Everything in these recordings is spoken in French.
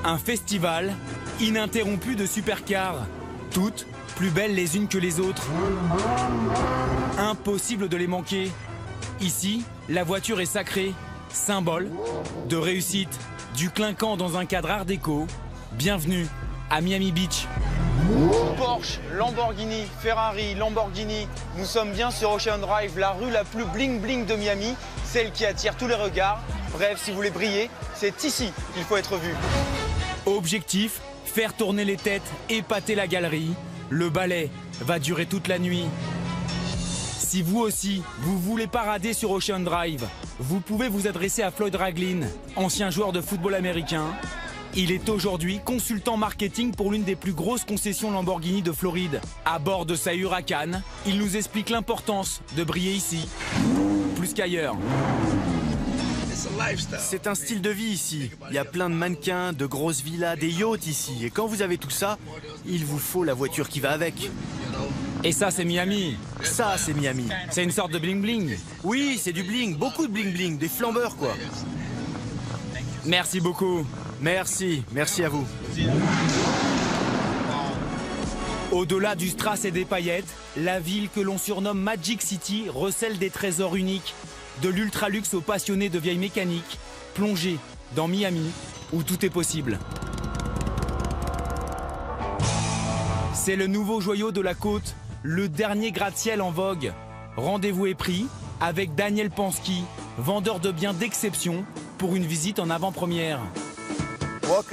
Un festival ininterrompu de supercars, toutes plus belles les unes que les autres. Impossible de les manquer. Ici, la voiture est sacrée, symbole de réussite, du clinquant dans un cadre art déco. Bienvenue à Miami Beach. Porsche, Lamborghini, Ferrari, Lamborghini. Nous sommes bien sur Ocean Drive, la rue la plus bling-bling de Miami, celle qui attire tous les regards. Bref, si vous voulez briller, c'est ici qu'il faut être vu. Objectif, faire tourner les têtes, épater la galerie. Le ballet va durer toute la nuit. Si vous aussi, vous voulez parader sur Ocean Drive, vous pouvez vous adresser à Floyd Ragland, ancien joueur de football américain. Il est aujourd'hui consultant marketing pour l'une des plus grosses concessions Lamborghini de Floride. À bord de sa Huracan, il nous explique l'importance de briller ici, plus qu'ailleurs. C'est un style de vie ici. Il y a plein de mannequins, de grosses villas, des yachts ici. Et quand vous avez tout ça, il vous faut la voiture qui va avec. Et ça, c'est Miami. Ça, c'est Miami. C'est une sorte de bling-bling. Oui, c'est du bling, beaucoup de bling-bling, des flambeurs quoi. Merci beaucoup. Merci à vous. Au-delà du strass et des paillettes, la ville que l'on surnomme Magic City recèle des trésors uniques. De l'ultra-luxe aux passionnés de vieilles mécaniques, plongés dans Miami, où tout est possible. C'est le nouveau joyau de la côte, le dernier gratte-ciel en vogue. Rendez-vous est pris avec Daniel Pansky, vendeur de biens d'exception, pour une visite en avant-première.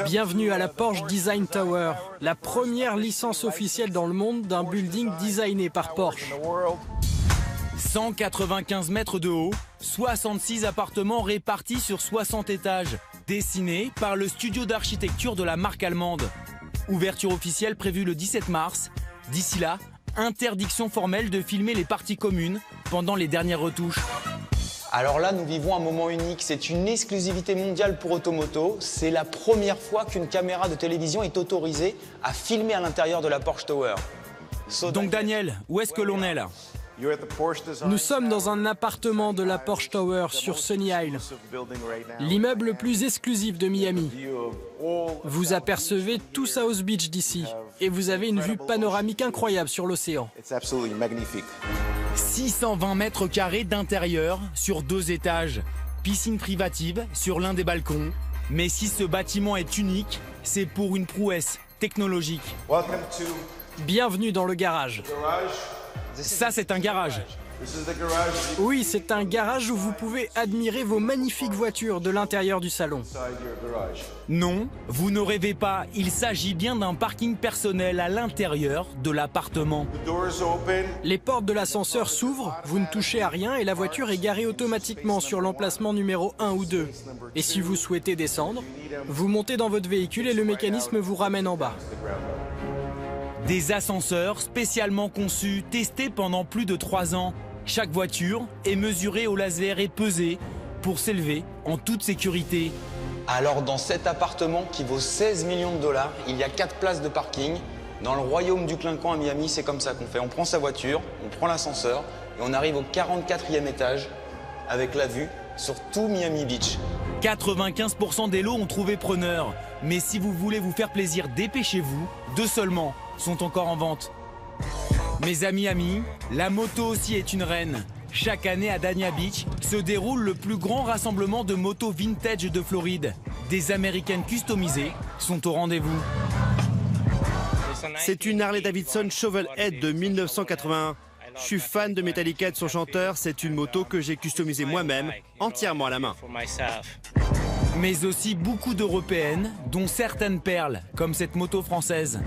Bienvenue à la Porsche Design Tower, la première licence officielle dans le monde d'un building designé par Porsche. 195 mètres de haut, 66 appartements répartis sur 60 étages, dessinés par le studio d'architecture de la marque allemande. Ouverture officielle prévue le 17 mars. D'ici là, interdiction formelle de filmer les parties communes pendant les dernières retouches. Alors là, nous vivons un moment unique. C'est une exclusivité mondiale pour Automoto. C'est la première fois qu'une caméra de télévision est autorisée à filmer à l'intérieur de la Porsche Tower. Donc Daniel, où est-ce que l'on est là ? Nous sommes dans un appartement de la Porsche Tower sur Sunny Isle, l'immeuble le plus exclusif de Miami. Vous apercevez tout South Beach d'ici et vous avez une vue panoramique incroyable sur l'océan. 620 mètres carrés d'intérieur sur 2 étages, piscine privative sur l'un des balcons. Mais si ce bâtiment est unique, c'est pour une prouesse technologique. Bienvenue dans le garage. Ça, c'est un garage. Oui, c'est un garage où vous pouvez admirer vos magnifiques voitures de l'intérieur du salon. Non, vous ne rêvez pas, il s'agit bien d'un parking personnel à l'intérieur de l'appartement. Les portes de l'ascenseur s'ouvrent, vous ne touchez à rien et la voiture est garée automatiquement sur l'emplacement numéro 1 ou 2. Et si vous souhaitez descendre, vous montez dans votre véhicule et le mécanisme vous ramène en bas. Des ascenseurs spécialement conçus, testés pendant plus de 3 ans. Chaque voiture est mesurée au laser et pesée pour s'élever en toute sécurité. Alors dans cet appartement qui vaut 16 millions de dollars, il y a 4 places de parking. Dans le royaume du clinquant à Miami, c'est comme ça qu'on fait. On prend sa voiture, on prend l'ascenseur et on arrive au 44e étage avec la vue sur tout Miami Beach. 95% des lots ont trouvé preneur. Mais si vous voulez vous faire plaisir, dépêchez-vous. 2 seulement sont encore en vente. Mes amis, la moto aussi est une reine. Chaque année à Dania Beach se déroule le plus grand rassemblement de motos vintage de Floride. Des américaines customisées sont au rendez-vous. C'est une Harley Davidson Shovelhead de 1981. Je suis fan de Metallica et de son chanteur. C'est une moto que j'ai customisée moi-même, entièrement à la main. Mais aussi beaucoup d'européennes, dont certaines perles, comme cette moto française.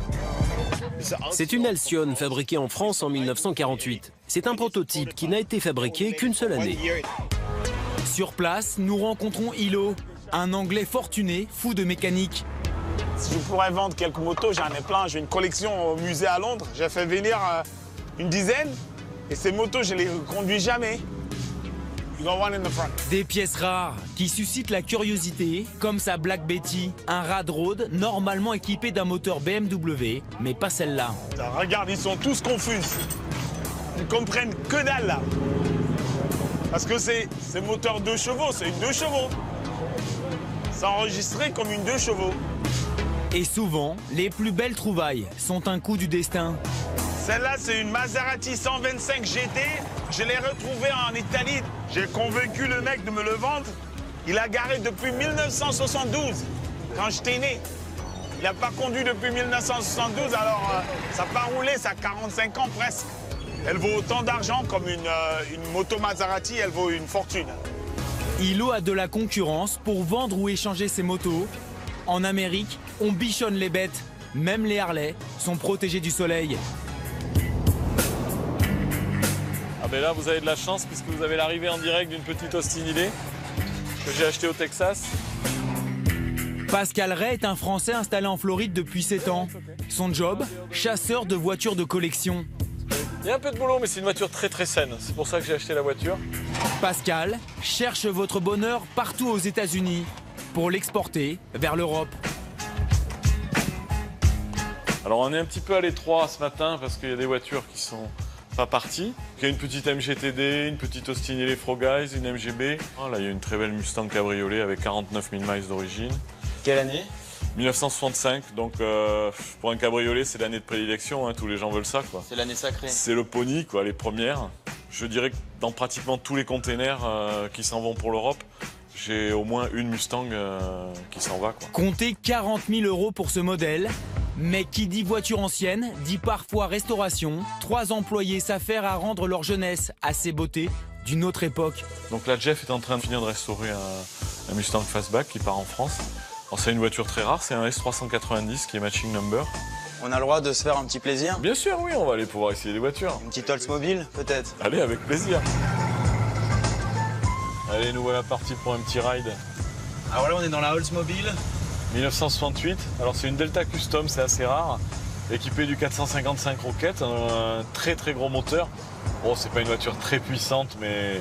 C'est une Alcyon fabriquée en France en 1948. C'est un prototype qui n'a été fabriqué qu'une seule année. Sur place, nous rencontrons Hilo, un Anglais fortuné, fou de mécanique. Si je pourrais vendre quelques motos, j'en ai plein. J'ai une collection au musée à Londres. J'ai fait venir une dizaine. Et ces motos, je les conduis jamais. You got one in the front. Des pièces rares qui suscitent la curiosité, comme sa Black Betty, un Rad Road normalement équipé d'un moteur BMW, mais pas celle-là. Regarde, ils sont tous confus. Ils comprennent que dalle là. Parce que c'est moteur 2 chevaux, c'est une 2 chevaux. C'est enregistré comme une 2 chevaux. Et souvent, les plus belles trouvailles sont un coup du destin. Celle-là, c'est une Maserati 125 GT. Je l'ai retrouvée en Italie. J'ai convaincu le mec de me le vendre. Il a garé depuis 1972, quand j'étais né. Il n'a pas conduit depuis 1972, alors ça n'a pas roulé, ça a 45 ans presque. Elle vaut autant d'argent comme une moto Maserati, elle vaut une fortune. Hilo a de la concurrence pour vendre ou échanger ses motos. En Amérique, on bichonne les bêtes. Même les Harley sont protégés du soleil. Ah ben là, vous avez de la chance puisque vous avez l'arrivée en direct d'une petite Austin Hillet que j'ai achetée au Texas. Pascal Ray est un Français installé en Floride depuis 7 ans. Son job, chasseur de voitures de collection. Il y a un peu de boulot, mais c'est une voiture très très saine. C'est pour ça que j'ai acheté la voiture. Pascal cherche votre bonheur partout aux États-Unis pour l'exporter vers l'Europe. Alors on est un petit peu à l'étroit ce matin parce qu'il y a des voitures qui sont pas parties. Il y a une petite MGTD, une petite Austin Hillet Fro Guys, une MGB. Ah, là il y a une très belle Mustang cabriolet avec 49 000 miles d'origine. Quelle année? 1965, donc pour un cabriolet c'est l'année de prédilection, hein, tous les gens veulent ça quoi. C'est l'année sacrée. C'est le pony quoi, les premières. Je dirais que dans pratiquement tous les containers qui s'en vont pour l'Europe, j'ai au moins une Mustang qui s'en va quoi. Comptez 40 000 € pour ce modèle. Mais qui dit voiture ancienne, dit parfois restauration. 3 employés s'affairent à rendre leur jeunesse à ces beautés d'une autre époque. Donc là, Jeff est en train de finir de restaurer un Mustang Fastback qui part en France. C'est une voiture très rare, c'est un S390 qui est matching number. On a le droit de se faire un petit plaisir? Bien sûr, oui, on va aller pouvoir essayer des voitures. Une petite Oldsmobile, peut-être? Allez, avec plaisir. Allez, nous voilà partis pour un petit ride. Ah voilà, on est dans la Oldsmobile. 1968, alors c'est une Delta Custom, c'est assez rare, équipée du 455 Rocket, un très très gros moteur. Bon, c'est pas une voiture très puissante, mais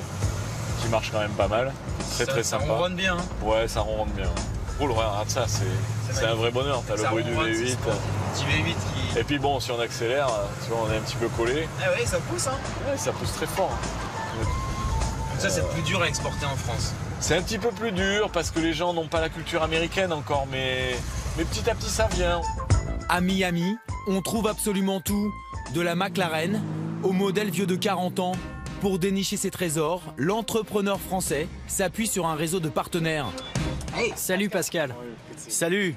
qui marche quand même pas mal. Très sympa. Ça ronronne bien. Hein. Ouais, ça ronronne bien. Roule, regarde ça, c'est un vrai bonheur. T'as le bruit du V8. Petit V8 qui... Et puis bon, si on accélère, tu vois, on est un petit peu collé. Ah ouais, ça pousse, hein. Ouais, ça pousse très fort. Hein. Ça, c'est plus dur à exporter en France. C'est un petit peu plus dur parce que les gens n'ont pas la culture américaine encore, mais petit à petit ça vient. À Miami, on trouve absolument tout, de la McLaren au modèle vieux de 40 ans. Pour dénicher ses trésors, l'entrepreneur français s'appuie sur un réseau de partenaires. Hey. Salut Pascal. Salut.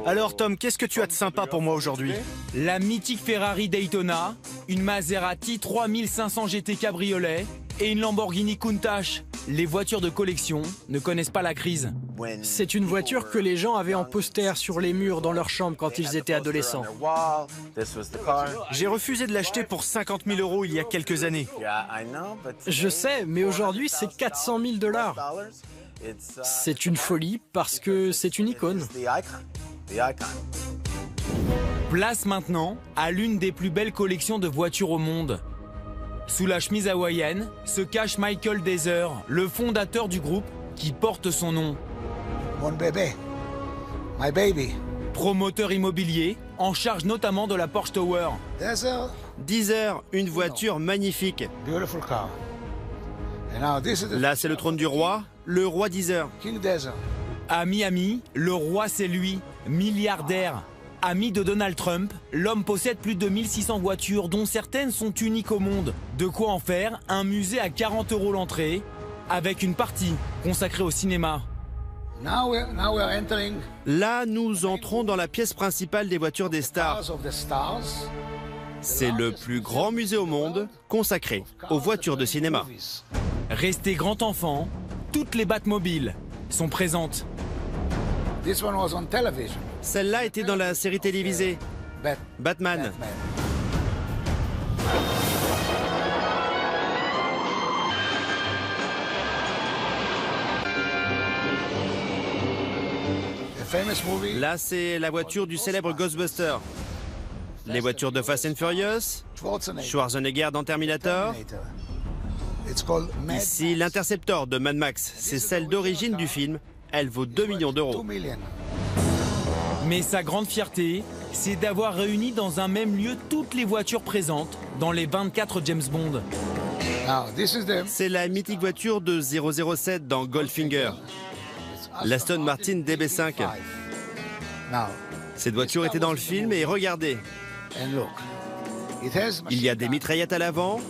Alors Tom, qu'est-ce que tu as de sympa pour moi aujourd'hui? La mythique Ferrari Daytona, une Maserati 3500 GT cabriolet et une Lamborghini Countach. Les voitures de collection ne connaissent pas la crise. C'est une voiture que les gens avaient en poster sur les murs dans leur chambre quand ils étaient adolescents. J'ai refusé de l'acheter pour 50 000 € il y a quelques années. Je sais, mais aujourd'hui c'est 400 000 $. C'est une folie parce que c'est une icône. Place maintenant à l'une des plus belles collections de voitures au monde. Sous la chemise hawaïenne se cache Michael Dazer, le fondateur du groupe qui porte son nom. Mon bébé, my baby. Promoteur immobilier, en charge notamment de la Porsche Tower. Deezer, une voiture magnifique. Beautiful car. And now this is the Là, c'est le trône du roi, le roi Deezer. King Desert. À Miami, le roi c'est lui, milliardaire. Ami de Donald Trump, l'homme possède plus de 1600 voitures dont certaines sont uniques au monde. De quoi en faire un musée à 40 € l'entrée, avec une partie consacrée au cinéma. Now we're entering Là, nous entrons dans la pièce principale des voitures des stars. Stars of the Stars. C'est le plus grand musée au monde consacré aux voitures de cinéma. Restez grand enfant, toutes les Batmobiles sont présentes. This one was on television. Celle-là était dans la série télévisée Batman. The famous movie. Là, c'est la voiture du célèbre Ghostbuster. Les voitures de Fast and Furious, Schwarzenegger dans Terminator. It's called Mad Ici, l'Interceptor de Mad Max. C'est celle d'origine du film. Elle vaut 2 millions $2 d'euros. million. Mais sa grande fierté, c'est d'avoir réuni dans un même lieu toutes les voitures présentes dans les 24 James Bond. Now this is the C'est la mythique voiture de 007 dans Goldfinger. L'Aston Martin DB5. Now Cette voiture était dans le film et regardez, And look, it has il y a des mitraillettes à l'avant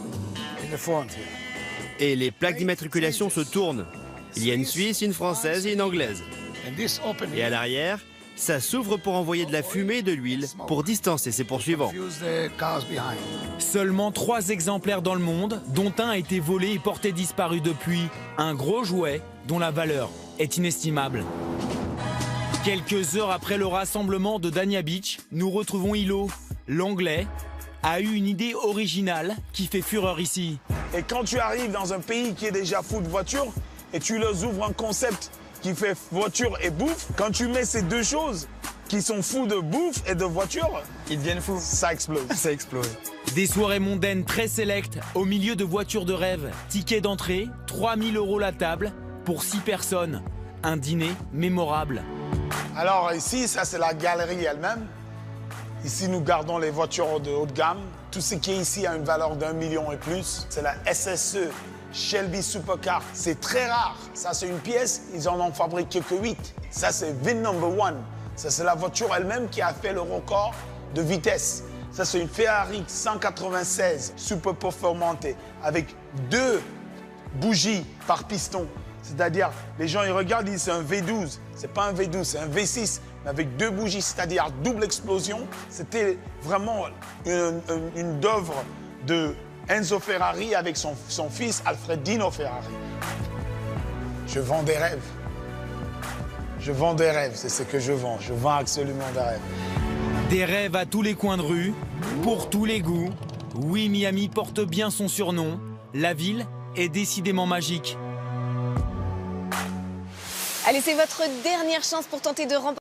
in the front here. et les plaques d'immatriculation se tournent. Il y a une Suisse, une Française et une Anglaise. And this opening Et à l'arrière, ça s'ouvre pour envoyer de la fumée et de l'huile pour distancer ses poursuivants. confuse the cars behind. Seulement 3 exemplaires dans le monde, dont un a été volé et porté disparu depuis. Un gros jouet dont la valeur est inestimable. Quelques heures après le rassemblement de Dania Beach, nous retrouvons Hilo. L'Anglais a eu une idée originale qui fait fureur ici. Et quand tu arrives dans un pays qui est déjà fou de voiture et tu leur ouvres un concept qui fait voiture et bouffe, quand tu mets ces deux choses qui sont fous de bouffe et de voiture, Ils deviennent fous. ça explose. Ça explose. Des soirées mondaines très sélectes au milieu de voitures de rêve. Ticket d'entrée, 3 000 € la table pour 6 personnes. Un dîner mémorable. Alors ici, ça c'est la galerie elle-même. Ici, nous gardons les voitures de haut de gamme. Tout ce qui est ici a une valeur d'1 million et plus. C'est la SSE Shelby Supercar. C'est très rare. Ça, c'est une pièce. Ils en ont fabriqué que 8. Ça, c'est VIN number 1. Ça, c'est la voiture elle-même qui a fait le record de vitesse. Ça, c'est une Ferrari 196 super performante avec 2 bougies par piston. C'est-à-dire, les gens, ils regardent, ils disent c'est un V12. C'est pas un V12, c'est un V6, mais avec 2 bougies, c'est-à-dire double explosion. C'était vraiment une œuvre de Enzo Ferrari avec son fils Alfredino Ferrari. Je vends des rêves. Je vends des rêves, c'est ce que je vends. Je vends absolument des rêves. Des rêves à tous les coins de rue, pour tous les goûts. Oui, Miami porte bien son surnom. La ville est décidément magique. Allez, c'est votre dernière chance pour tenter de remporter